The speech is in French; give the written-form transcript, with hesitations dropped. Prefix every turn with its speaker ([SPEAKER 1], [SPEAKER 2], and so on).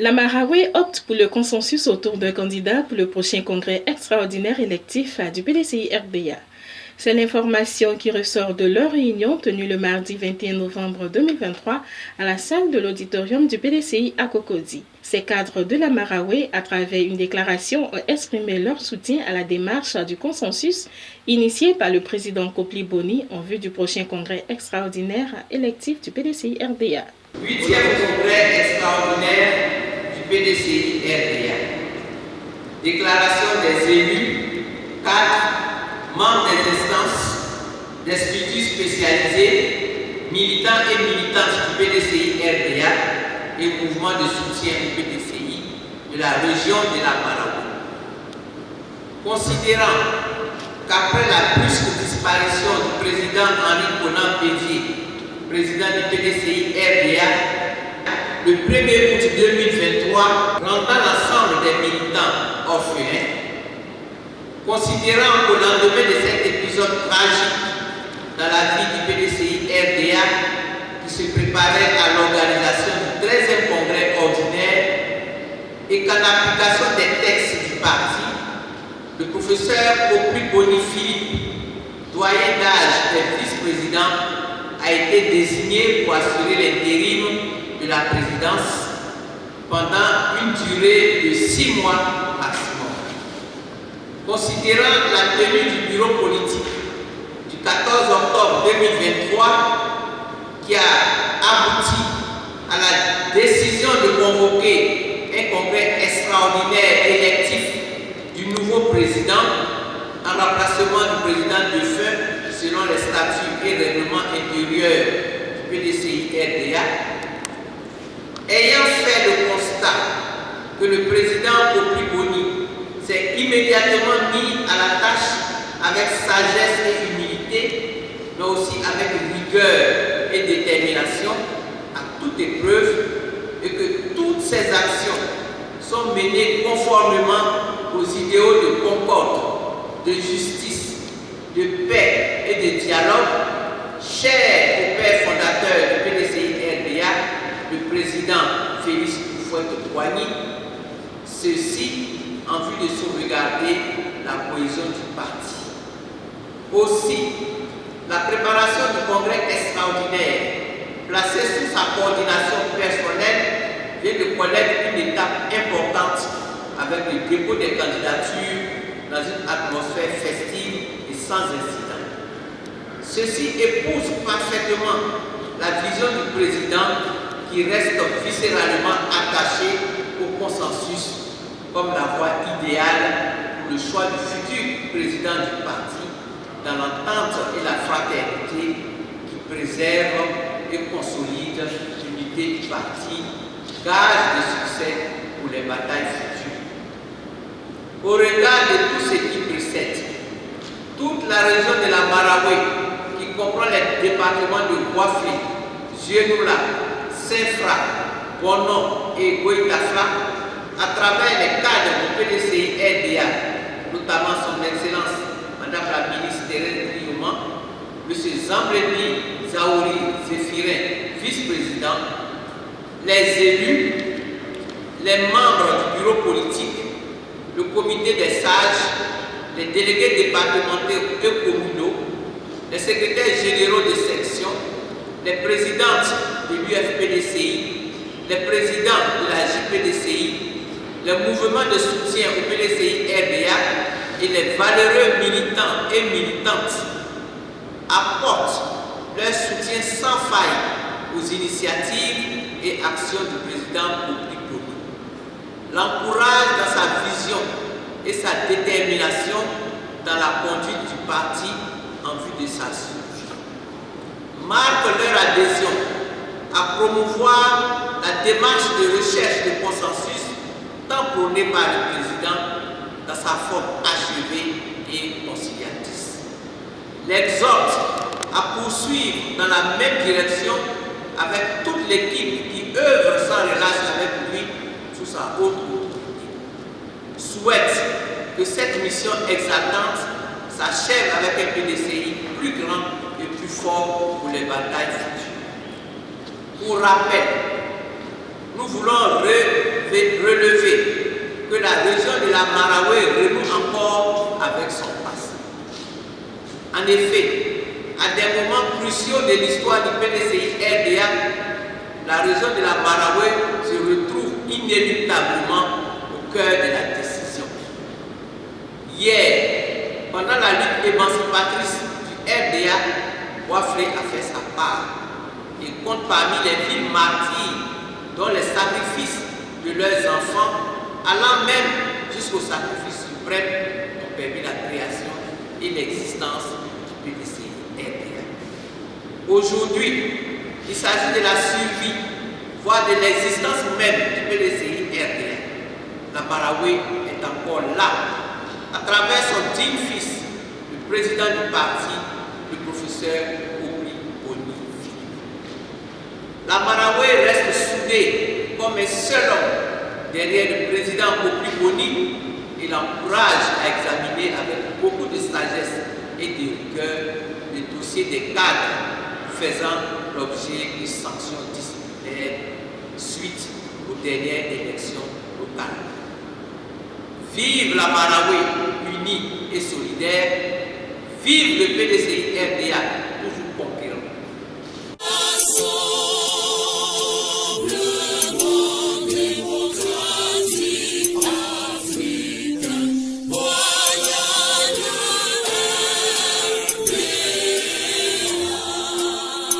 [SPEAKER 1] La Marawe opte pour le consensus autour d'un candidat pour le prochain congrès extraordinaire électif du PDCI-RDA. C'est l'information qui ressort de leur réunion tenue le mardi 21 novembre 2023 à la salle de l'auditorium du PDCI à Cocody. Ces cadres de la Marawe, à travers une déclaration, ont exprimé leur soutien à la démarche du consensus initiée par le président Kopli Boni en vue du prochain congrès extraordinaire électif du PDCI-RDA.
[SPEAKER 2] 8e congrès extraordinaire du PDCI-RDA. Déclaration des élus, 4 membres des instances, des structures spécialisées, militants et militantes du PDCI-RDA et mouvements de soutien au PDCI de la région de la Marawe. Considérant qu'après la brusque disparition du président Henri Konan Bédié, président du PDCI-RDA, le 1er août 2023, rendant l'ensemble des militants orphelins, considérant qu'au lendemain de cet épisode tragique dans la vie du PDCI-RDA, qui se préparait à l'organisation du 13e congrès ordinaire, et qu'en application des textes du parti, le professeur Kopli Boni Philippe, doyen d'âge des vice-présidents, a été désigné pour assurer l'intérim de la présidence pendant une durée de 6 mois maximum. Considérant la tenue du bureau politique du 14 octobre 2023 qui a abouti à la décision de convoquer un congrès extraordinaire électif du nouveau président en remplacement du président défunt selon les statuts et règlements intérieurs du PDCI-RDA, ayant fait le constat que le président Kopli Boni s'est immédiatement mis à la tâche avec sagesse et humilité, mais aussi avec rigueur et détermination à toute épreuve, et que toutes ses actions sont menées conformément aux idéaux de concorde, de justice, de paix et de dialogue, chers au père fondateur du PDCI-RDA, le président Félix Houphouët-Boigny, ceci en vue de sauvegarder la cohésion du parti. Aussi, la préparation du congrès extraordinaire, placée sous sa coordination personnelle, vient de connaître une étape importante avec le dépôt des candidatures dans une atmosphère festive et sans incident. Ceci épouse parfaitement la vision du président qui reste viscéralement attaché au consensus comme la voie idéale pour le choix du futur président du parti dans l'entente et la fraternité qui préserve et consolide l'unité du parti, gage de succès pour les batailles futures. Au regard de tout ce qui précède, toute la région de la Marawe, qui comprend les départements de Boaflé, Zienoula, Saint-Fra, Bono et Goïtafla, à travers les cadres du PDCI-RDA, notamment son Excellence Madame la ministre Thérèse Guillaume, M. Zambreni Zaouri Zéphirin, vice-président, les élus, les membres du bureau politique, le comité des sages, les délégués départementaux et communaux, les secrétaires généraux de section, les présidentes de l'UFPDCI, les présidents de la JPDCI, les mouvements de soutien au PDCI-RDA et les valeureux militants et militantes apportent leur soutien sans faille aux initiatives et actions du président Kopli Boni, l'encourage dans sa vision et sa détermination dans la conduite du parti en vue de sa survie, marquent leur adhésion à promouvoir la démarche de recherche de consensus tant prônée par le président dans sa forme achevée et conciliatrice. L'exhorte à poursuivre dans la même direction avec toute l'équipe qui œuvre sans relâche avec lui sous sa haute autorité. Souhaite que cette mission exaltante s'achève avec un PDCI plus grand et plus fort pour les batailles futures. Pour rappel, nous voulons relever que la région de la Marawe renoue encore avec son passé. En effet, à des moments cruciaux de l'histoire du PDCI-RDA, la région de la Marawe se retrouve inéluctablement au cœur de la décision. Hier, pendant la lutte émancipatrice du RDA, Wafré a fait sa part et compte parmi les villes martyrs dont les sacrifices de leurs enfants, allant même jusqu'au sacrifice suprême, ont permis la création et l'existence du PDCI-RDA. Aujourd'hui, il s'agit de la survie, voire de l'existence même du PDCI-RDA. La Marawe est encore là, à travers son digne fils, le président du parti, le professeur Opli Boni. La Marawe reste soudée comme un seul homme derrière le président Opli Boni et l'encourage à examiner avec beaucoup de sagesse et de rigueur le dossier des cadres faisant l'objet de sanctions disciplinaires suite aux dernières élections locales. Vive la Marawe unie et solidaire, vive le PDCI-RDA